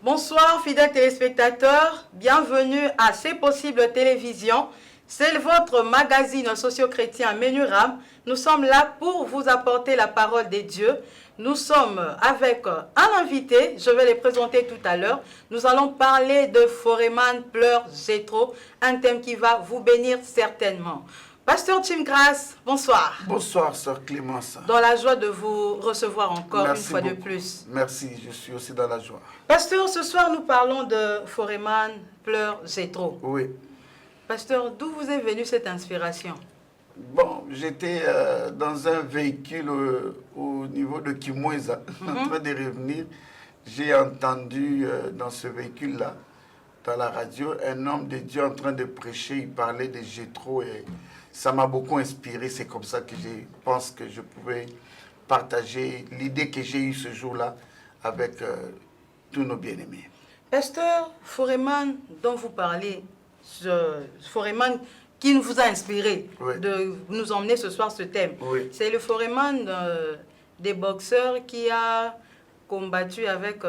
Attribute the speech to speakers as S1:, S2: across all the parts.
S1: Bonsoir fidèles téléspectateurs, bienvenue à C'est Possible Télévision. C'est votre magazine socio-chrétien Menurab. Nous sommes là pour vous apporter la parole des dieux. Nous sommes avec un invité, je vais les présenter tout à l'heure. Nous allons parler de Foreman pleure Jéthro, un thème qui va vous bénir certainement. Pasteur Tim Grace, bonsoir.
S2: Bonsoir, sœur Clémence.
S1: Dans la joie de vous recevoir encore
S2: Merci
S1: une fois
S2: beaucoup.
S1: de plus.
S2: Merci, je suis aussi dans la joie.
S1: Pasteur, ce soir nous parlons de Foreman pleure Jéthro.
S2: Oui.
S1: Pasteur, d'où vous est venue cette inspiration?
S2: Bon, j'étais dans un véhicule au niveau de Kimweza, en train de revenir. J'ai entendu dans ce véhicule-là, dans la radio, un homme de Dieu en train de prêcher. Il parlait de Jéthro et ça m'a beaucoup inspiré. C'est comme ça que je pense que je pouvais partager l'idée que j'ai eue ce jour-là avec tous nos bien-aimés.
S1: Pasteur, Foreman dont vous parlez, Foreman qui vous a inspiré
S2: Oui.
S1: de nous emmener ce soir ce thème.
S2: Oui.
S1: C'est le Foreman des boxeurs qui a combattu avec,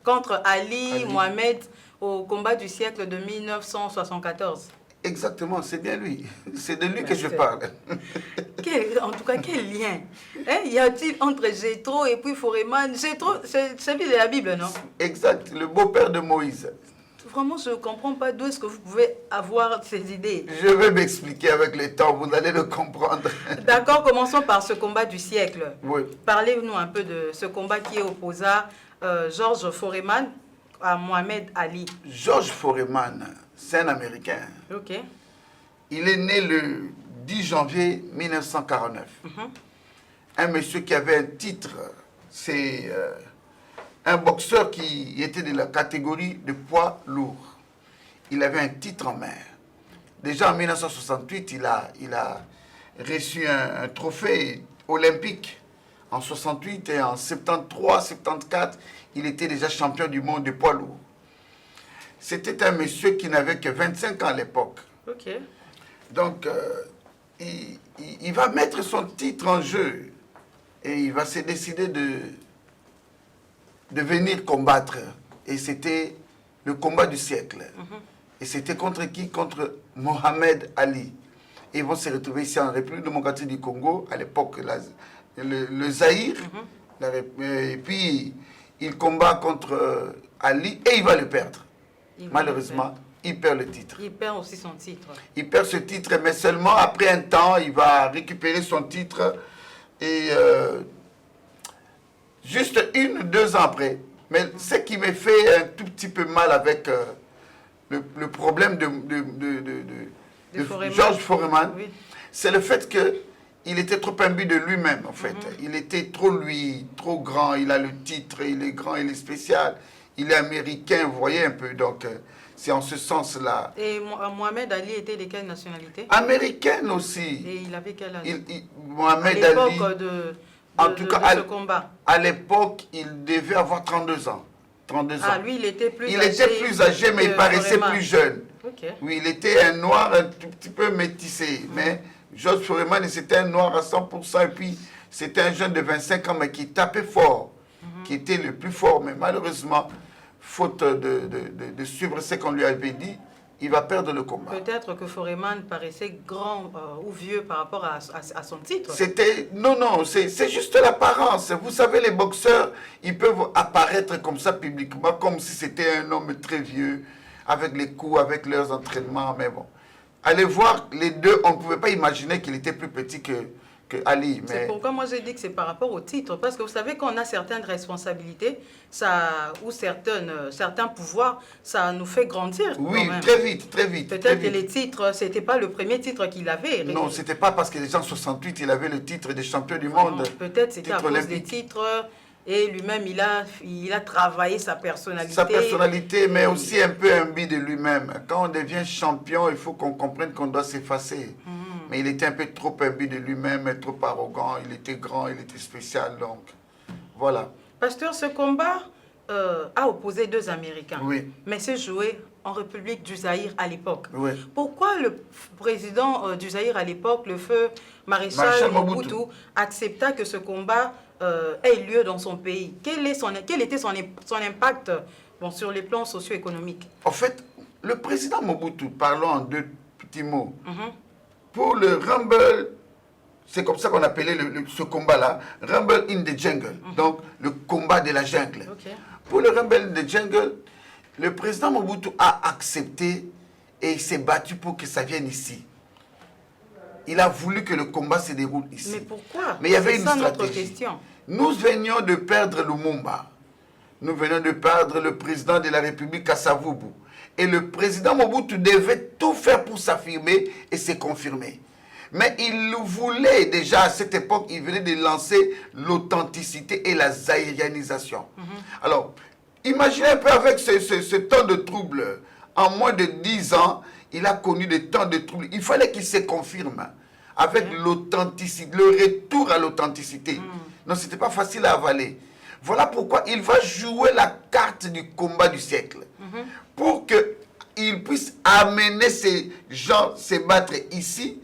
S1: contre Ali Mohamed au combat du siècle de 1974.
S2: Exactement, c'est bien lui. C'est de lui que je parle.
S1: En tout cas, quel lien y a-t-il entre Jéthro et puis Foreman? Jéthro, c'est lui de la Bible, non?
S2: Exact, le beau-père de Moïse.
S1: Vraiment, je ne comprends pas d'où est-ce que vous pouvez avoir ces idées.
S2: Je vais m'expliquer avec le temps, vous allez le comprendre.
S1: D'accord, commençons par ce combat du siècle.
S2: Oui.
S1: Parlez-nous un peu de ce combat qui opposa George Foreman à Mohamed Ali.
S2: George Foreman, c'est un Américain.
S1: Ok.
S2: Il est né le 10 janvier 1949. Un monsieur qui avait un titre, c'est un boxeur qui était de la catégorie de poids lourd. Il avait un titre en main. Déjà en 1968, il a reçu un trophée olympique. En 68 et en 73, 74, il était déjà champion du monde de poids lourd. C'était un monsieur qui n'avait que 25 ans à l'époque.
S1: Ok.
S2: Donc, il va mettre son titre en jeu et il va se décider de venir combattre. Et c'était le combat du siècle. Et c'était contre qui? Contre Mohamed Ali. Et ils vont se retrouver ici en République démocratique du Congo, à l'époque, le Zaïre. Et puis, il combat contre Ali et il va le perdre. Malheureusement, il perd le titre.
S1: Il perd aussi son titre.
S2: Il perd ce titre, mais seulement après un temps, il va récupérer son titre. Et juste 1 ou 2 ans après. Mais ce qui me fait un tout petit peu mal avec le problème de George Foreman,
S1: oui,
S2: c'est le fait qu'il était trop imbu de lui-même, en fait. Il était trop lui, trop grand. Il a le titre, il est grand, il est spécial. Il est américain, vous voyez un peu. Donc, c'est en ce sens-là.
S1: Et Mohamed Ali était de quelle nationalité?
S2: Américaine aussi.
S1: Et il avait quel âge?
S2: Mohamed
S1: à
S2: Ali,
S1: l'époque
S2: en tout cas,
S1: ce combat.
S2: à l'époque, il devait avoir 32 ans. 32 ans.
S1: Lui, il était plus
S2: il
S1: âgé.
S2: était plus âgé, mais il paraissait
S1: Foreman.
S2: plus jeune.
S1: Ok.
S2: Oui, il était un noir un tout petit peu métissé. Mais George Foreman, c'était un noir à 100%. Et puis, c'était un jeune de 25 ans, mais qui tapait fort, qui était le plus fort. Mais malheureusement, faute de suivre ce qu'on lui avait dit, il va perdre le combat.
S1: Peut-être que Foreman paraissait grand ou vieux par rapport à son titre.
S2: Non, c'est juste l'apparence. Vous savez, les boxeurs, ils peuvent apparaître comme ça publiquement, comme si c'était un homme très vieux, avec les coups, avec leurs entraînements. Mais bon, allez voir les deux, on ne pouvait pas imaginer qu'il était plus petit que Ali. Mais...
S1: C'est pourquoi moi j'ai dit que c'est par rapport au titre. Parce que vous savez qu'on a certaines responsabilités ou certains pouvoirs, ça nous fait grandir.
S2: Oui, très vite, très vite.
S1: Peut-être que les titres, ce n'était pas le premier titre qu'il avait.
S2: Non, ce n'était pas parce que déjà en 68, il avait le titre de champion du monde.
S1: Peut-être c'était à cause des titres. Et lui-même, il a travaillé sa personnalité.
S2: Sa personnalité, mais aussi un peu imbu de lui-même. Quand on devient champion, il faut qu'on comprenne qu'on doit s'effacer. Mais il était un peu trop imbu de lui-même, trop arrogant. Il était grand, il était spécial. Donc, voilà.
S1: Pasteur, ce combat a opposé 2 Américains.
S2: Oui.
S1: Mais c'est joué en République du Zaïre à l'époque.
S2: Oui.
S1: Pourquoi le président du Zaïre à l'époque, le feu Maréchal Mobutu, accepta que ce combat ait lieu dans son pays? Quel était son impact Bon, sur les plans socio-économiques.
S2: En fait, le président Mobutu, parlons en deux petits mots, pour le Rumble, c'est comme ça qu'on appelait ce combat-là, Rumble in the Jungle, donc le combat de la jungle.
S1: Okay.
S2: Pour le Rumble in the Jungle, le président Mobutu a accepté et il s'est battu pour que ça vienne ici. Il a voulu que le combat se déroule ici.
S1: Mais pourquoi?
S2: Mais il y avait une
S1: stratégie.
S2: notre question. Nous venions de perdre Lumumba. Nous venions de perdre le président de la République, Kasavubu. Et le président Mobutu devait tout faire pour s'affirmer et se confirmer. Mais il voulait déjà, à cette époque, il venait de lancer l'authenticité et la zaïrianisation. Alors, imaginez un peu avec ce temps de troubles. En moins de 10 ans, il a connu des temps de troubles. Il fallait qu'il se confirme avec l'authenticité, le retour à l'authenticité. Non, ce n'était pas facile à avaler. Voilà pourquoi il va jouer la carte du combat du siècle. Pour qu'il puisse amener ces gens se battre ici,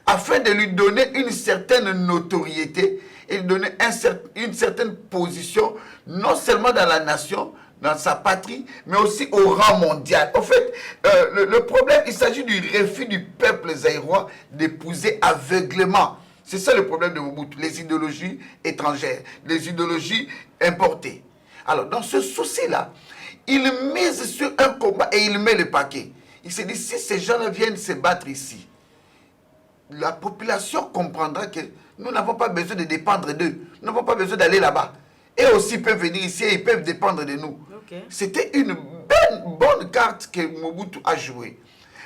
S2: afin de lui donner une certaine notoriété et lui donner une certaine position, non seulement dans la nation, dans sa patrie, mais aussi au rang mondial. En fait, le problème, il s'agit du refus du peuple zaïrois d'épouser aveuglément. C'est ça le problème de Mobutu, les idéologies étrangères, les idéologies importées. Alors, dans ce souci-là, il mise sur un combat et il met le paquet. Il se dit, si ces gens-là viennent se battre ici, la population comprendra que nous n'avons pas besoin de dépendre d'eux. Nous n'avons pas besoin d'aller là-bas. Et aussi peuvent venir ici et ils peuvent dépendre de nous. Okay. C'était une bonne carte que Mobutu a jouée.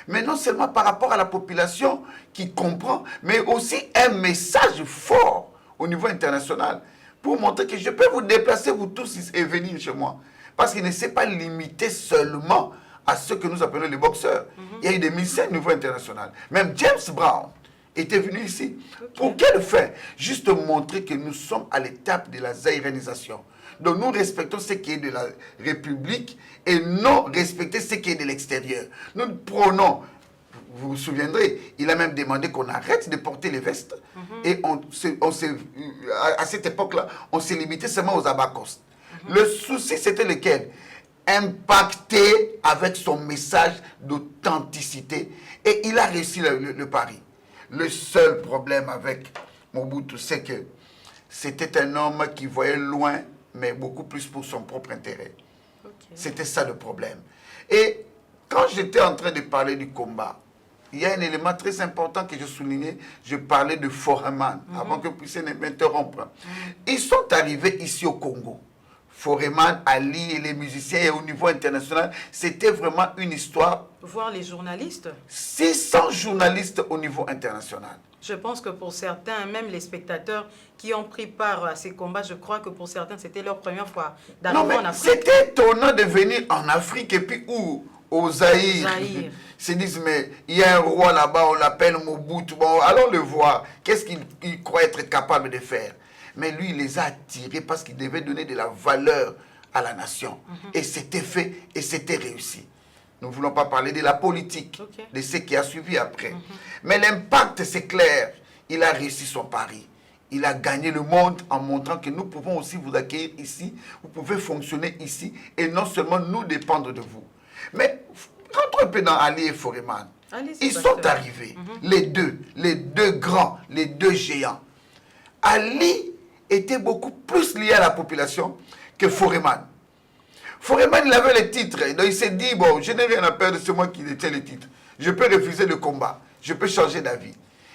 S2: Mais non seulement par rapport à la population qui comprend, mais aussi un message fort au niveau international pour montrer que je peux vous déplacer, vous tous, et venir chez moi. Parce qu'il ne s'est pas limité seulement à ce que nous appelons les boxeurs. Il y a eu des musiciens au niveau international. Même James Brown était venu ici. Okay. Pour quelle fin? Juste montrer que nous sommes à l'étape de la zaïranisation. Donc nous respectons ce qui est de la République et non respecter ce qui est de l'extérieur. Nous prenons, vous vous souviendrez, il a même demandé qu'on arrête de porter les vestes. Et à cette époque-là, on s'est limité seulement aux abacos. Le souci, c'était lequel? Impacté avec son message d'authenticité. Et il a réussi le pari. Le seul problème avec Mobutu, c'est que c'était un homme qui voyait loin, mais beaucoup plus pour son propre intérêt. Okay. C'était ça le problème. Et quand j'étais en train de parler du combat, il y a un élément très important que je soulignais. Je parlais de Foreman, avant que vous puissiez m'interrompre. Ils sont arrivés ici au Congo. Foreman, Ali et les musiciens et au niveau international, c'était vraiment une histoire.
S1: Voir les journalistes.
S2: 600 journalistes au niveau international.
S1: Je pense que pour certains, même les spectateurs qui ont pris part à ces combats, je crois que pour certains, c'était leur première fois d'arriver en Afrique.
S2: C'était étonnant de venir en Afrique et puis où? Au Zaïre. Ils se disent, mais il y a un roi là-bas, on l'appelle Mobutu. Bon, allons le voir. Qu'est-ce qu'il croit être capable de faire? Mais lui, il les a attirés parce qu'il devait donner de la valeur à la nation. Et c'était fait et c'était réussi. Nous ne voulons pas parler de la politique, de ce qui a suivi après. Mais l'impact, c'est clair. Il a réussi son pari. Il a gagné le monde en montrant que nous pouvons aussi vous accueillir ici. Vous pouvez fonctionner ici et non seulement nous dépendre de vous. Mais rentrons un peu dans Ali et Foreman. Ils sont arrivés, les deux grands, les deux géants. Ali était beaucoup plus lié à la population que Foreman. Foreman, il avait les titres. Donc il s'est dit, bon, je n'ai rien à perdre, c'est moi qui détiens les titres. Je peux refuser le combat. Je peux changer d'avis.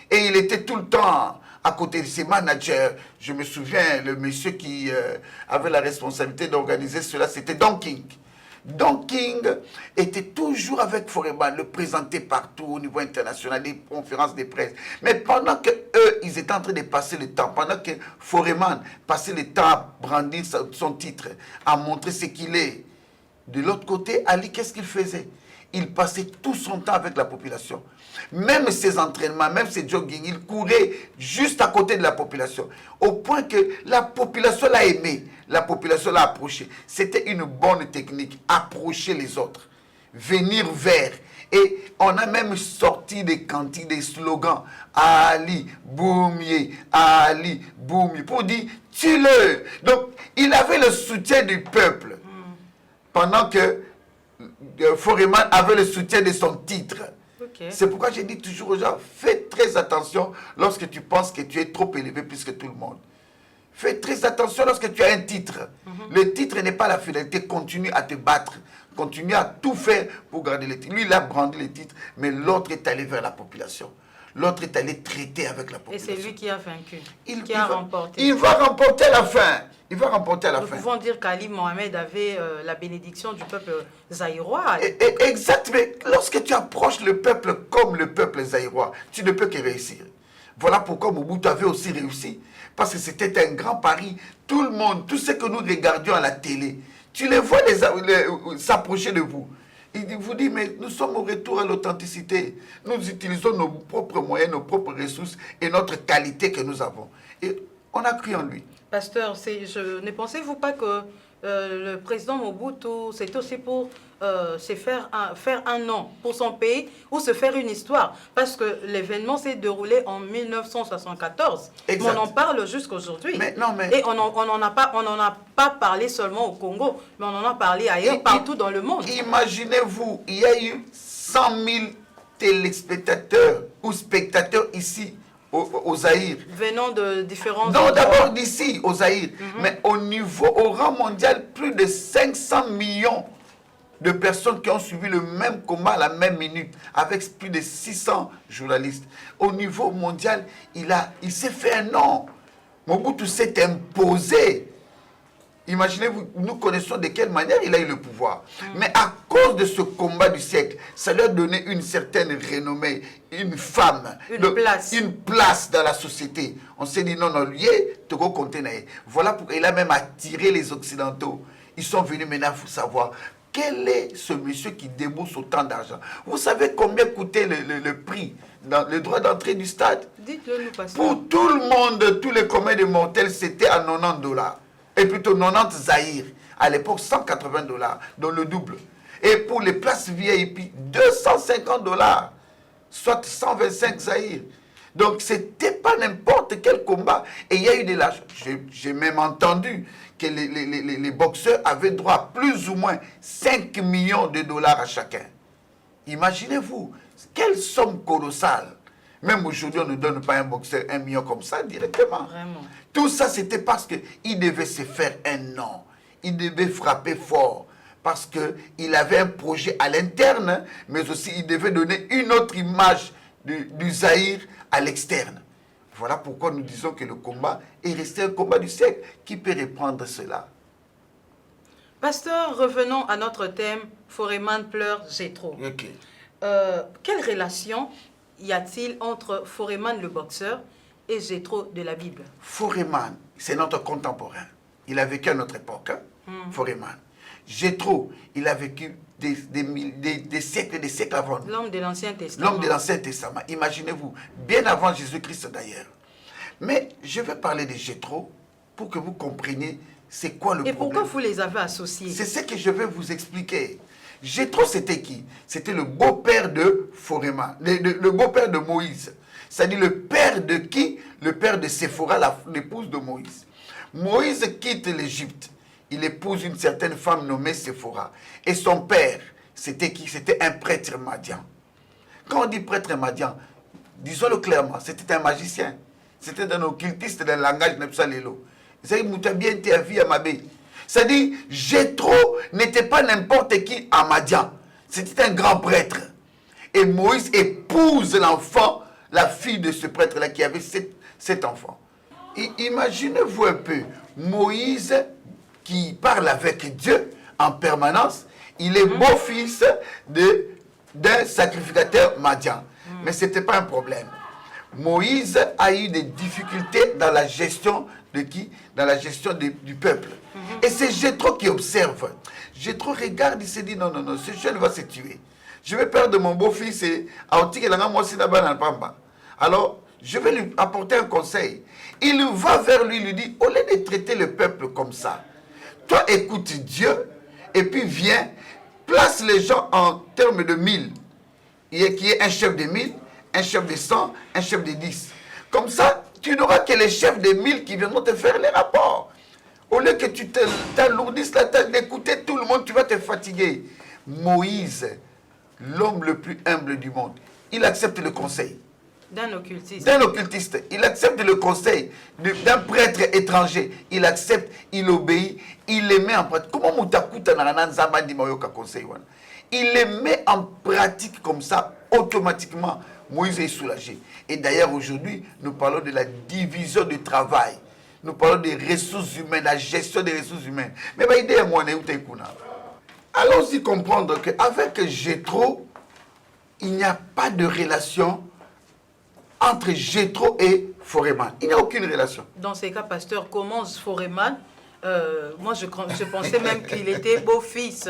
S2: Et il était tout le temps à côté de ses managers. Je me souviens, le monsieur qui avait la responsabilité d'organiser cela, c'était Don King. Don King était toujours avec Foreman, le présentait partout au niveau international, des conférences de presse. Mais pendant que eux, ils étaient en train de passer le temps, pendant que Foreman passait le temps à brandir son titre, à montrer ce qu'il est, de l'autre côté, Ali, qu'est-ce qu'il faisait? Il passait tout son temps avec la population. Même ses entraînements, même ses jogging, il courait juste à côté de la population. Au point que la population l'a aimé, la population l'a approché. C'était une bonne technique, approcher les autres, venir vers. Et on a même sorti des cantines, des slogans. Ali, Boumier, Ali, Boumier, pour dire, tue-le. Donc, il avait le soutien du peuple. pendant que Foreman avait le soutien de son titre.
S1: Okay.
S2: C'est pourquoi je dis toujours aux gens, fais très attention lorsque tu penses que tu es trop élevé plus que tout le monde. Fais très attention lorsque tu as un titre. Le titre n'est pas la finalité. Continue à te battre. Continue à tout faire pour garder le titre. Lui, il a brandi le titre, mais l'autre est allé vers la population. L'autre est allé traiter avec la population.
S1: Et c'est lui qui a vaincu,
S2: qui
S1: a remporté.
S2: Il va remporter à la fin. Il va remporter à la fin.
S1: Nous pouvons dire qu'Ali Mohamed avait la bénédiction du peuple zaïrois.
S2: Exact, mais lorsque tu approches le peuple comme le peuple zaïrois, tu ne peux que réussir. Voilà pourquoi Mobutu avait aussi réussi. Parce que c'était un grand pari. Tout le monde, tout ce que nous regardions à la télé, tu les vois s'approcher de vous. Il vous dit, mais nous sommes au retour à l'authenticité. Nous utilisons nos propres moyens, nos propres ressources et notre qualité que nous avons. Et on a cru en lui.
S1: Pasteur, ne pensez-vous pas que le président Mobutu, c'est aussi pour faire un nom pour son pays ou se faire une histoire? Parce que l'événement s'est déroulé en 1974.
S2: Exact.
S1: Mais on en parle jusqu'aujourd'hui. Et on n'en a pas parlé seulement au Congo, mais on en a parlé ailleurs, partout dans le monde.
S2: Imaginez-vous, il y a eu 100 000 téléspectateurs ou spectateurs ici au Zaïre.
S1: Venant de différents...
S2: Non, d'abord d'ici, au Zaïre. Mais au rang mondial, plus de 500 millions de personnes qui ont suivi le même combat à la même minute, avec plus de 600 journalistes. Au niveau mondial, il s'est fait un nom. Mobutu s'est imposé. Imaginez-vous, nous connaissons de quelle manière il a eu le pouvoir. Mais à cause de ce combat du siècle, ça lui a donné une certaine renommée, une femme, une place dans la société. On s'est dit, non, lui, tu vas compter. Voilà pourquoi il a même attiré les Occidentaux. Ils sont venus maintenant, il faut savoir, quel est ce monsieur qui débourse autant d'argent? Vous savez combien coûtait le prix, le droit d'entrée du stade?
S1: Dites-le nous, pasteur.
S2: Pour tout le monde, tous les communs de mortels, c'était à 90 $. Et plutôt 90 Zaïre. À l'époque, 180 $, donc le double. Et pour les places VIP, 250 $, soit 125 Zaïre. Donc, ce n'était pas n'importe quel combat. Et il y a eu de l'argent. J'ai même entendu que les boxeurs avaient droit à plus ou moins 5 millions de dollars à chacun. Imaginez-vous, quelle somme colossale. Même aujourd'hui, on ne donne pas un boxeur 1 million comme ça directement.
S1: Vraiment.
S2: Tout ça, c'était parce qu'il devait se faire un nom. Il devait frapper fort. Parce qu'il avait un projet à l'interne, mais aussi il devait donner une autre image du Zaïre à l'externe. Voilà pourquoi nous disons que le combat est resté un combat du siècle. Qui peut reprendre cela?
S1: Pasteur, revenons à notre thème. Foreman pleure Jétro.
S2: Okay.
S1: Quelle relation y a-t-il entre Foreman le boxeur et Jétro de la Bible?
S2: Foreman, c'est notre contemporain. Il a vécu à notre époque, Foreman. Jétro, il a vécu des siècles et des siècles avant nous.
S1: L'homme de l'Ancien Testament.
S2: L'homme de l'Ancien Testament. Imaginez-vous, bien avant Jésus-Christ d'ailleurs. Mais je vais parler de Jétro pour que vous compreniez c'est quoi le problème.
S1: Et pourquoi vous les avez associés?
S2: C'est ce que je vais vous expliquer. Jétro, c'était qui? C'était le beau-père de Foreman, le beau-père de Moïse. C'est-à-dire le père de qui? Le père de Séphora, l'épouse de Moïse. Moïse quitte l'Égypte. Il épouse une certaine femme nommée Séphora. Et son père, c'était qui? C'était un prêtre madian. Quand on dit prêtre madian, disons-le clairement, c'était un magicien. C'était un occultiste dans le langage de Nepsalelo. C'est-à-dire, Jétro n'était pas n'importe qui à Madian. C'était un grand prêtre. Et Moïse épouse l'enfant, la fille de ce prêtre-là qui avait cet enfant. Imaginez-vous un peu, Moïse qui parle avec Dieu en permanence, il est beau-fils d'un sacrificateur Madian. Mais ce n'était pas un problème. Moïse a eu des difficultés dans la gestion de qui? Dans la gestion du peuple. Et c'est Jétro qui observe. Jétro regarde, il se dit non, ce jeune va se tuer. Je vais perdre mon beau-fils et alors, je vais lui apporter un conseil. Il va vers lui, lui dit, au lieu de traiter le peuple comme ça, toi écoute Dieu et puis viens, place les gens en termes de 1000. Qui est un chef de 1000, un chef de 100, un chef de 10. Comme ça, tu n'auras que les chefs de 1000 qui viendront te faire les rapports. Au lieu que tu t'alourdisses la tête d'écouter tout le monde, tu vas te fatiguer. Moïse, l'homme le plus humble du monde, il accepte le conseil.
S1: D'un occultiste.
S2: D'un occultiste. Il accepte le conseil d'un prêtre étranger. Il accepte, il obéit, il les met en pratique. Comment Moutakuta Narananzamba dit Moyoka conseil? Il les met en pratique comme ça, automatiquement. Moïse est soulagé. Et d'ailleurs, aujourd'hui, nous parlons de la division du travail. Nous parlons des ressources humaines, la gestion des ressources humaines. Mais allons-y comprendre qu'avec Jéthro, il n'y a pas de relation entre Jéthro et Foreman. Il n'y a aucune relation.
S1: Dans ces cas, pasteur, comment Foreman, moi je pensais même qu'il était beau-fils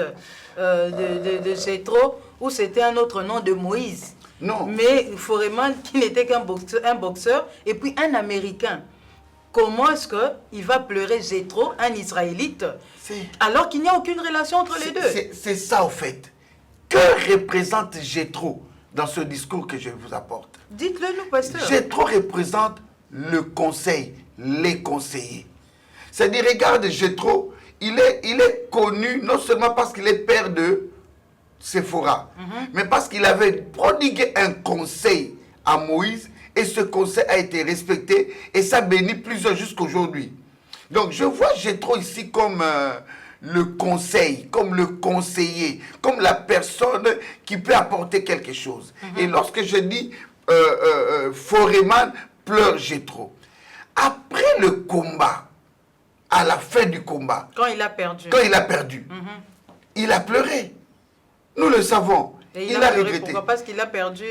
S1: de Jéthro, ou c'était un autre nom de Moïse.
S2: Non.
S1: Mais Foreman, qui n'était qu'un boxeur, et puis un Américain. Comment est-ce qu'il va pleurer Jéthro, un Israélite, alors qu'il n'y a aucune relation entre les deux?
S2: C'est ça, au fait. Que représente Jéthro dans ce discours que je vous apporte?
S1: Dites-le nous, pasteur.
S2: Jéthro représente le conseil, les conseillers. C'est-à-dire, regarde Jéthro, il est connu non seulement parce qu'il est père de Séphora, mais parce qu'il avait prodigué un conseil à Moïse, et ce conseil a été respecté, et ça bénit plusieurs jusqu'aujourd'hui. Donc je vois Jéthro ici comme le conseil, comme le conseiller, comme la personne qui peut apporter quelque chose. Et lorsque je dis Foreman pleure Jéthro, après le combat, à la fin du combat,
S1: quand il a perdu,
S2: il a pleuré. Nous le savons.
S1: Et il a regretté. Pourquoi? Parce qu'il a perdu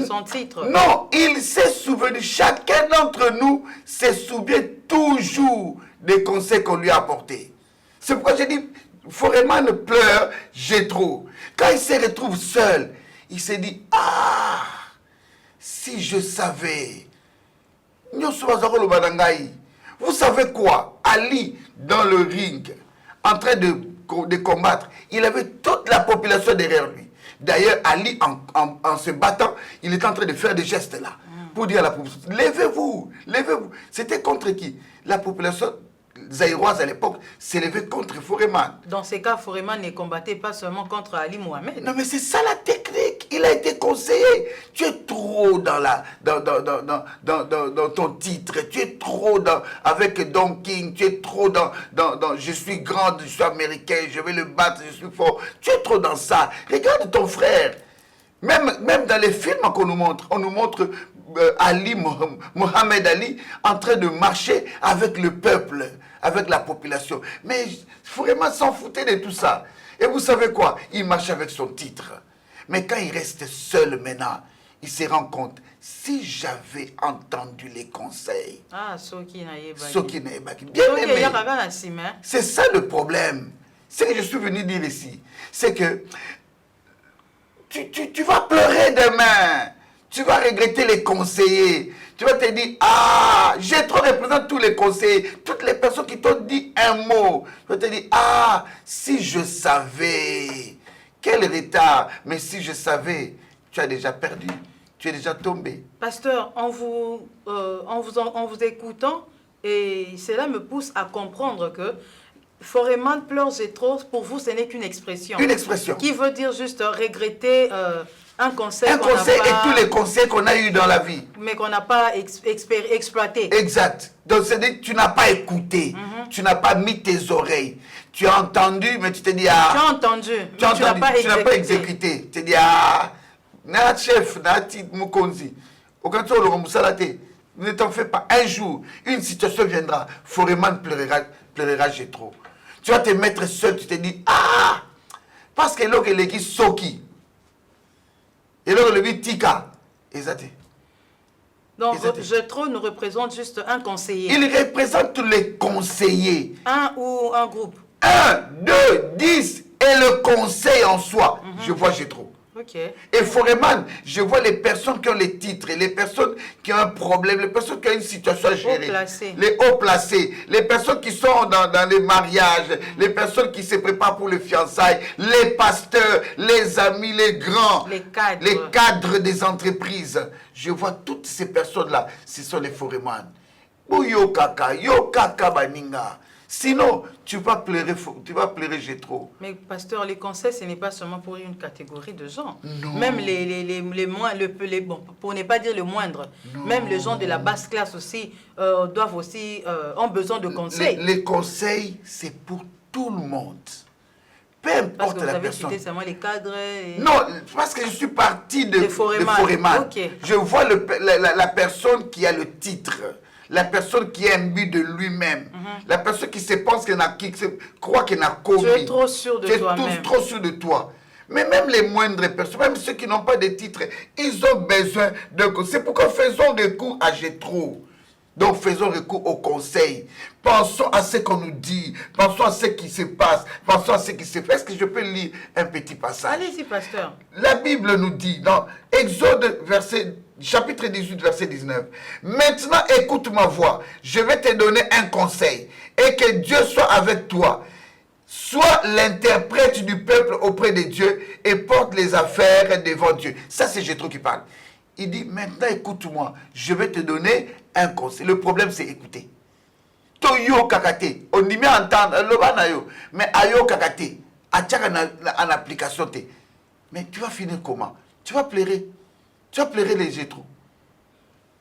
S1: son titre.
S2: Non, il s'est souvenu. Chacun d'entre nous se souvient toujours des conseils qu'on lui a apportés. C'est pourquoi j'ai dit, Foreman pleure Jéthro. Quand il se retrouve seul, il s'est dit, ah, si je savais. Vous savez quoi? Ali, dans le ring, en train de combattre, il avait toute la population derrière lui. D'ailleurs, Ali, en se battant, il était en train de faire des gestes là, pour dire à la population, levez-vous, levez-vous. C'était contre qui? La population zaïroise à l'époque s'élevait contre Foreman.
S1: Dans ces cas, Foreman ne combattait pas seulement contre Ali Mohamed.
S2: Non, mais c'est ça la technique. Il a été conseillé. Tu es trop dans ton titre. Tu es trop avec Don King. Tu es trop dans je suis grand, je suis américain, je vais le battre, je suis fort. Tu es trop dans ça. Regarde ton frère. Même dans les films qu'on nous montre, on nous montre Ali, Mohamed Ali, en train de marcher avec le peuple, avec la population. Mais Foreman s'en foutait de tout ça. Et vous savez quoi? Il marche avec son titre. Mais quand il reste seul maintenant, il se rend compte, si j'avais entendu les conseils, Soki Naebaki, bien aimé, c'est ça le problème. Ce que je suis venu dire ici, c'est que tu vas pleurer demain. Tu vas regretter les conseillers. Tu vas te dire, ah, Jéthro représente tous les conseillers, toutes les personnes qui t'ont dit un mot. Tu vas te dire, ah, si je savais, quel retard. Mais si je savais, tu as déjà perdu, tu es déjà tombé.
S1: Pasteur, en vous écoutant, et cela me pousse à comprendre que Foreman pleure Jéthro, pour vous, ce n'est qu'une expression.
S2: Une expression.
S1: Qui veut dire juste regretter un conseil.
S2: Un conseil et tous les conseils qu'on a eu dans la vie.
S1: Mais qu'on n'a pas exploité.
S2: Exact. Donc, c'est-à-dire que tu n'as pas écouté. Tu n'as pas mis tes oreilles. Tu as entendu, mais tu te dis, ah.
S1: Tu as entendu, tu n'as
S2: pas exécuté. Tu te dis, ah. Na chef, na ti mukonzi. Au quand on le remoussalate, ne t'en fais pas. Un jour, une situation viendra. Foreman pleurera Jéthro. Tu vas te mettre seul, tu te dis, ah. Parce que l'autre, il est Soki. Et là, le dit Tika. Exact.
S1: Donc, Jéthro nous représente juste un conseiller.
S2: Il représente tous les conseillers.
S1: Un ou un groupe.
S2: 1, 2, 10 et le conseil en soi. Je vois Jéthro.
S1: Okay.
S2: Et Foreman, je vois les personnes qui ont les titres, les personnes qui ont un problème, les personnes qui ont une situation à gérer. Les hauts placés, les personnes qui sont dans les mariages, les personnes qui se préparent pour les fiançailles, les pasteurs, les amis, les grands, les cadres des entreprises. Je vois toutes ces personnes-là, ce sont les Foreman. Yo kaka baninga. Sinon, tu vas pleurer Jéthro.
S1: Mais pasteur, les conseils, ce n'est pas seulement pour une catégorie de gens.
S2: Non.
S1: Même les moins, bon, pour ne pas dire le moindre,
S2: non.
S1: Même les gens de la basse classe aussi doivent aussi ont besoin de conseils.
S2: Les conseils, c'est pour tout le monde. Peu importe
S1: parce que vous
S2: la
S1: avez
S2: personne.
S1: cité seulement les cadres.
S2: Non, parce que je suis parti de
S1: Foreman.
S2: Okay. Je vois la personne qui a le titre. La personne qui est imbue de lui-même. La personne qui se pense qui croit qu'elle n'a commis.
S1: Tu es trop sûr de toi-même.
S2: Tu es trop sûr de toi. Mais même les moindres personnes, même ceux qui n'ont pas de titre, ils ont besoin de... C'est pourquoi faisons recours à Jéthro. Donc faisons recours au conseil. Pensons à ce qu'on nous dit. Pensons à ce qui se passe. Pensons à ce qui se fait. Est-ce que je peux lire un petit passage?
S1: Allez-y, pasteur.
S2: La Bible nous dit dans Exode chapitre 18, verset 19. Maintenant, écoute ma voix. Je vais te donner un conseil. Et que Dieu soit avec toi. Sois l'interprète du peuple auprès de Dieu et porte les affaires devant Dieu. Ça, c'est Jéthro qui parle. Il dit, maintenant écoute-moi, je vais te donner un conseil. Le problème, c'est écouter. Toyo kakate, on dit mais entendre, mais ayo kakate, en application. Mais tu vas finir comment? Tu vas pleurer. Tu vas pleurer les Jéthro.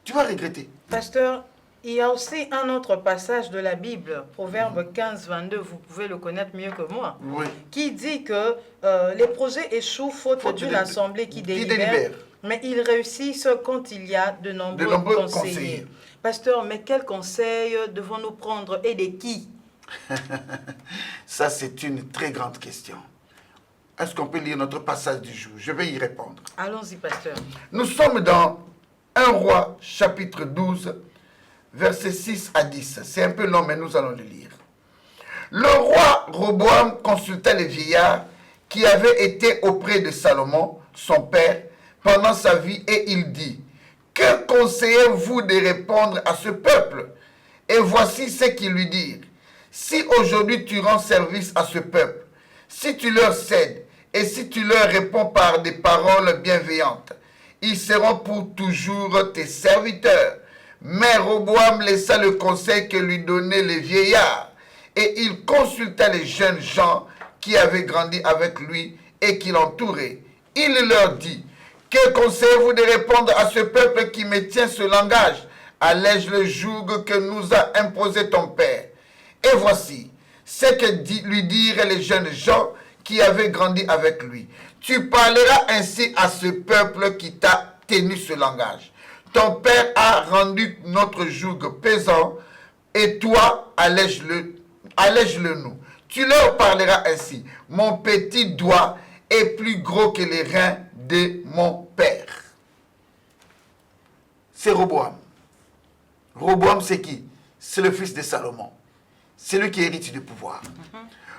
S2: Tu vas regretter.
S1: Pasteur, il y a aussi un autre passage de la Bible, Proverbe 15, 22, vous pouvez le connaître mieux que moi,
S2: oui.
S1: Qui dit que les projets échouent faute d'une assemblée qui délibère. Mais ils réussissent quand il y a de nombreux conseillers. Pasteur, mais quels conseils devons-nous prendre et de qui?
S2: Ça, c'est une très grande question. Est-ce qu'on peut lire notre passage du jour? Je vais y répondre.
S1: Allons-y, pasteur.
S2: Nous sommes dans 1 Roi, chapitre 12, versets 6 à 10. C'est un peu long, mais nous allons le lire. Le roi Roboam consulta les vieillards qui avaient été auprès de Salomon, son père, pendant sa vie, et il dit, « Que conseillez-vous de répondre à ce peuple? » Et voici ce qu'ils lui dirent. « Si aujourd'hui tu rends service à ce peuple, si tu leur cèdes, et si tu leur réponds par des paroles bienveillantes, ils seront pour toujours tes serviteurs. » Mais Roboam laissa le conseil que lui donnaient les vieillards, et il consulta les jeunes gens qui avaient grandi avec lui et qui l'entouraient. Il leur dit, « Que conseillez-vous de répondre à ce peuple qui me tient ce langage? Allège le joug que nous a imposé ton père. » Et voici ce que lui dirent les jeunes gens qui avaient grandi avec lui. « Tu parleras ainsi à ce peuple qui t'a tenu ce langage. Ton père a rendu notre joug pesant, et toi, allège-le nous. Tu leur parleras ainsi. Mon petit doigt est plus gros que les reins de mon père. » C'est Roboam. Roboam, c'est qui? C'est le fils de Salomon. C'est lui qui hérite du pouvoir.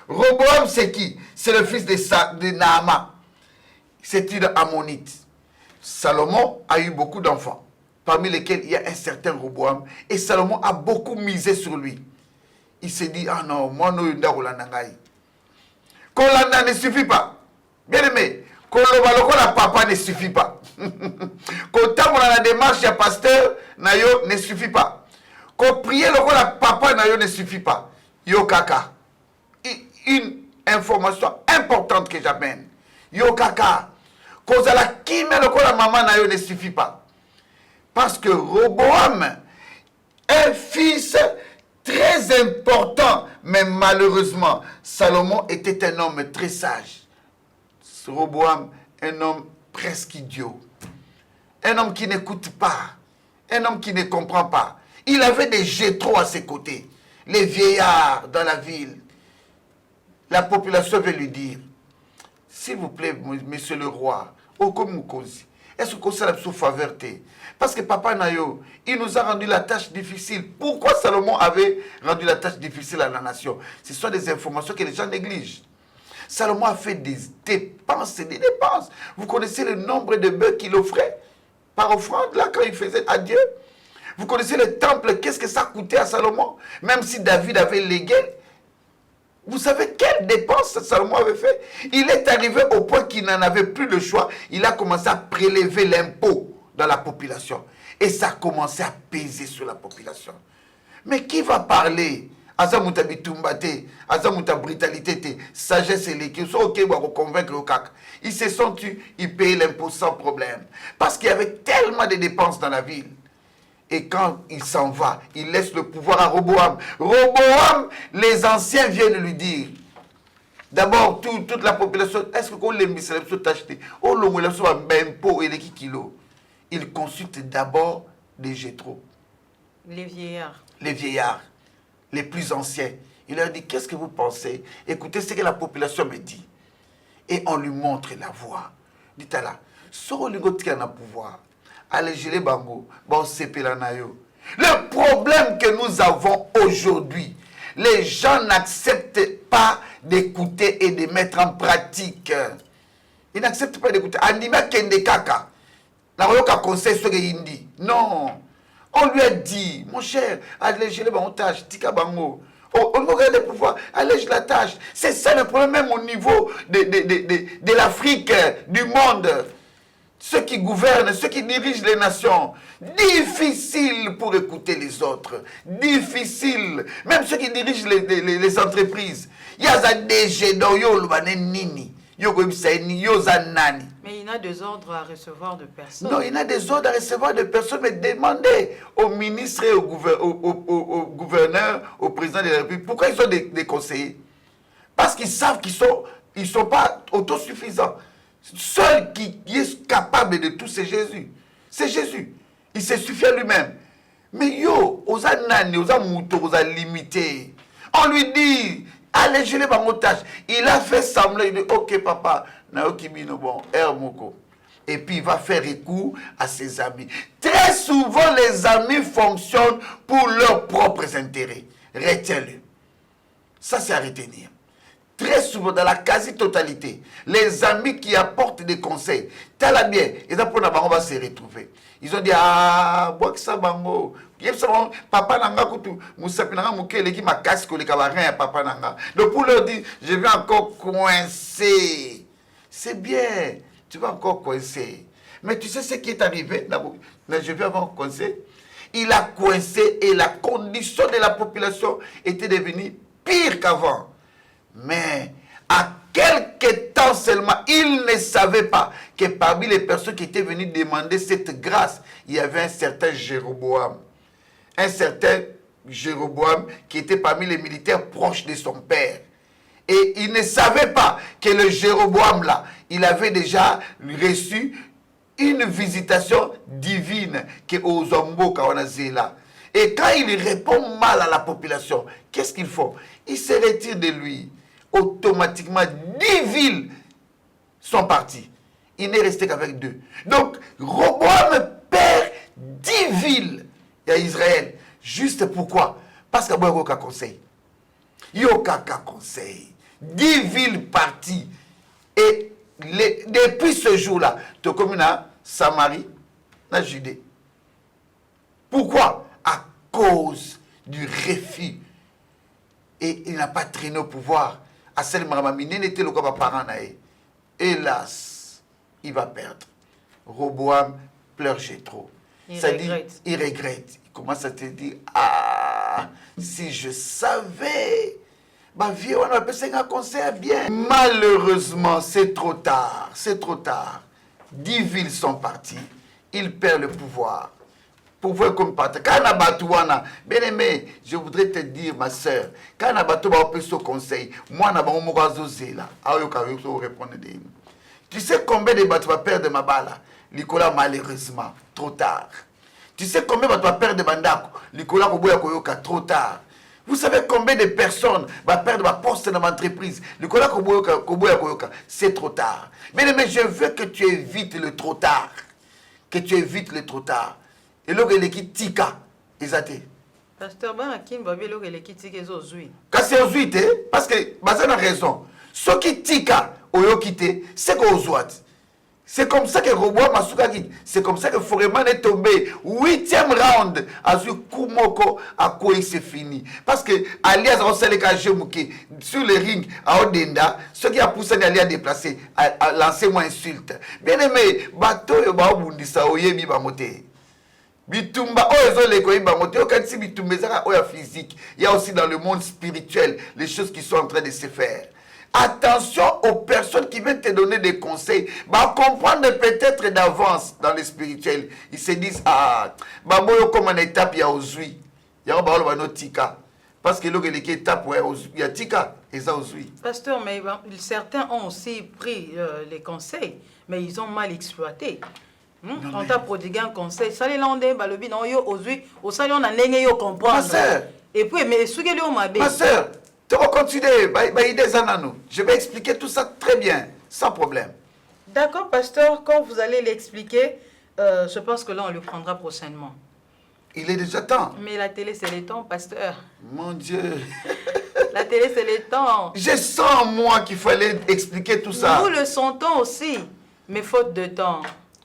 S2: Roboam, c'est qui? C'est le fils de Naama. C'est une ammonite. Salomon a eu beaucoup d'enfants, parmi lesquels il y a un certain Roboam. Et Salomon a beaucoup misé sur lui. Il s'est dit, ah non, moi, Kolanda ne suffit pas. Bien aimé, la papa ne suffit pas. Quand la démarche du pasteur, nayo ne suffit pas. Quand prier la papa nayo ne suffit pas. Yo kaka. Une information importante que j'amène. Yo kaka. Quand la kime la maman nayo ne suffit pas. Parce que Roboam, un fils très important, mais malheureusement, Salomon était un homme très sage. Roboam, un homme presque idiot. Un homme qui n'écoute pas. Un homme qui ne comprend pas. Il avait des Jéthro à ses côtés. Les vieillards dans la ville. La population veut lui dire, s'il vous plaît, monsieur le roi, est-ce que ça a faveur? Parce que papa Nayo, il nous a rendu la tâche difficile. Pourquoi Salomon avait rendu la tâche difficile à la nation? Ce sont des informations que les gens négligent. Salomon a fait des dépenses et des dépenses. Vous connaissez le nombre de bœufs qu'il offrait par offrande, là, quand il faisait à Dieu. Vous connaissez le temple, qu'est-ce que ça coûtait à Salomon? Même si David avait légué. Vous savez quelles dépenses Salomon avait fait? Il est arrivé au point qu'il n'en avait plus le choix. Il a commencé à prélever l'impôt dans la population. Et ça a commencé à peser sur la population. Mais qui va parler aza muta bitumba te, aza muta brutalité te, sagesse et l'équipe, soit ok, va convaincre au cac. Ils se sont tués, ils payaient l'impôt sans problème. Parce qu'il y avait tellement de dépenses dans la ville. Et quand il s'en va, il laisse le pouvoir à Roboam. Roboam, les anciens viennent lui dire, d'abord, toute la population, est-ce qu'on l'aime, c'est la chose acheter? Oh, l'homme, soit même pot et les kilos. Il consulte d'abord les Jétro.
S1: Les vieillards.
S2: Les vieillards, les plus anciens. Il leur dit, qu'est-ce que vous pensez? Écoutez ce que la population me dit. Et on lui montre la voie. Dites-à là, sur le qui a pouvoir, allez gérer bango, bon c'est pelanayo. Le problème que nous avons aujourd'hui, les gens n'acceptent pas d'écouter et de mettre en pratique. Ils n'acceptent pas d'écouter. Anima kende kaka. La royoka conseil sur indi. Non. On lui a dit, mon cher, allège les tâches, tika bango. On aurait des pouvoirs, allège la tâche. C'est ça le problème même au niveau de l'Afrique, du monde. Ceux qui gouvernent, ceux qui dirigent les nations. Difficile pour écouter les autres. Difficile. Même ceux qui dirigent les entreprises. Il y a des DG dans Nini.
S1: Mais il y a des ordres à recevoir de personnes.
S2: Non, il y a des ordres à recevoir de personnes, mais demandez aux ministres et au gouverneur, au président de la République, pourquoi ils sont des conseillers? Parce qu'ils savent qu'ils ne sont pas autosuffisants. Seul qui est capable de tout, c'est Jésus. C'est Jésus. Il se suffit à lui-même. Mais yo, aux anani, aux amoutos, aux limités. On lui dit, allez, je l'ai pas mon tâche. Il a fait semblant, il dit, ok papa, naoki bino bon, moko. Et puis il va faire recours à ses amis. Très souvent, les amis fonctionnent pour leurs propres intérêts. Retiens-le. Ça, c'est à retenir. Très souvent, dans la quasi-totalité, les amis qui apportent des conseils, tel à bien, ils apprennent à on va se retrouver. Ils ont dit, ah, bois que ça, bango. Papa nanga kutu, musapi nanga mukele qui m'a cassé que les cavarins, papa nanga. Donc pour leur dire, je vais encore coincer. C'est bien, tu vas encore coincer. Mais tu sais ce qui est arrivé, mais je vais avoir coincé. Il a coincé et la condition de la population était devenue pire qu'avant. Mais à quelques temps seulement, il ne savait pas que parmi les personnes qui étaient venues demander cette grâce, il y avait un certain Jéroboam. Un certain Jéroboam qui était parmi les militaires proches de son père. Et il ne savait pas que le Jéroboam là, il avait déjà reçu une visitation divine que Ozombo Kawanazela. Et quand il répond mal à la population, qu'est-ce qu'il faut? Il se retire de lui. Automatiquement, 10 villes sont parties. Il n'est resté qu'avec 2. Donc, Roboam perd 10 villes à Israël. Juste pourquoi? Parce qu'il y a un conseil. Il y a un conseil. 10 villes parties. Et depuis ce jour-là, tu es comme Samarie, la Judée. Pourquoi? À cause du refus. Et il n'a pas traîné au pouvoir. Assel Maramamine n'était le parent. Hélas, il va perdre. Roboam pleure Jétro. Il regrette. Il commence à te dire, ah, si je savais, ma vie, on appelle ça un conseil bien. Malheureusement, c'est trop tard. C'est trop tard. 10 villes sont parties. Il perd le pouvoir. Pouvoir comme partir. Quand on bien aimé, je voudrais te dire, ma soeur, quand on a ce conseil, moi, je répondre. Tu sais combien de bateaux va perdre ma balle? Nicolas, malheureusement, trop tard. Tu sais combien de bateaux va perdre Bandako? Nicolas, trop tard. Vous savez combien de personnes vont perdre ma poste dans l'entreprise? Nicolas, c'est trop tard. Mais je veux que tu évites le trop tard. Que tu évites le trop tard. Et là, il est tika.
S1: Pasteur Banakin, il est tika.
S2: Quand c'est aux huit, parce que, ça a raison. Ce qui tika, c'est qu'on soit. C'est comme ça que Roboam Masuka dit. C'est comme ça que Foreman est tombé. 8e round. Azu Kumoko à quoi il s'est fini. Parce que Alias Rosaleka Jemouké sur le ring à Odenda, ce qui a poussé Ali à déplacer, à lancer moi insulte. Bien aimé, bateau yo ba bundisa oyebi ba moté. Bitumba, physique. Il y a aussi dans le monde spirituel les choses qui sont en train de se faire. Attention aux personnes qui viennent te donner des conseils. Comprendre peut-être d'avance dans le spirituel. Ils se disent, ah, comme en étape, il y a Ozui. Il y a Tika. Parce que l'autre étape, il y a Tika et ça Ozui.
S1: Pasteur, mais certains ont aussi pris les conseils, mais ils ont mal exploité. On t'a prodigué un conseil. Ça les landais, balobi, non, yo Ozui, au salon, on a n'engagé yo comprendre.
S2: Ma sœur.
S1: Et puis, mais ce que l'on m'a dit.
S2: Ma sœur. Tu vas continuer, je vais expliquer tout ça très bien, sans problème.
S1: D'accord, pasteur, quand vous allez l'expliquer, je pense que là, on le prendra prochainement.
S2: Il est déjà temps.
S1: Mais la télé, c'est le temps, pasteur.
S2: Mon Dieu.
S1: La télé, c'est le temps.
S2: Je sens, moi, qu'il fallait expliquer tout ça.
S1: Nous le sentons aussi, mais faute de temps.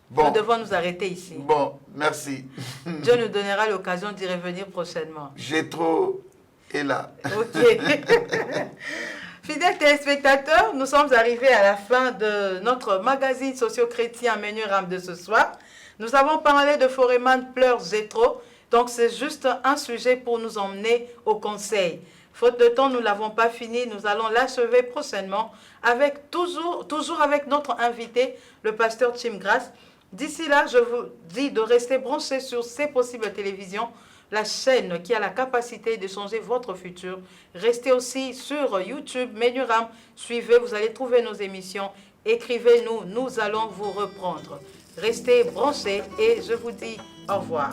S1: Bon. Nous devons nous arrêter ici.
S2: Bon, merci.
S1: Dieu nous donnera l'occasion d'y revenir prochainement.
S2: J'ai trop... Et là.
S1: Ok. Fidèles téléspectateurs, nous sommes arrivés à la fin de notre magazine socio-chrétien Menu Ram de ce soir. Nous avons parlé de Foreman Pleurs Zetro, donc c'est juste un sujet pour nous emmener au conseil. Faute de temps, nous ne l'avons pas fini, nous allons l'achever prochainement avec toujours avec notre invité, le pasteur Tim Grace. D'ici là, je vous dis de rester branchés sur C'est Possible Télévision, la chaîne qui a la capacité de changer votre futur. Restez aussi sur YouTube, Menu Ram. Suivez, vous allez trouver nos émissions. Écrivez-nous, nous allons vous reprendre. Restez branchés et je vous dis au revoir.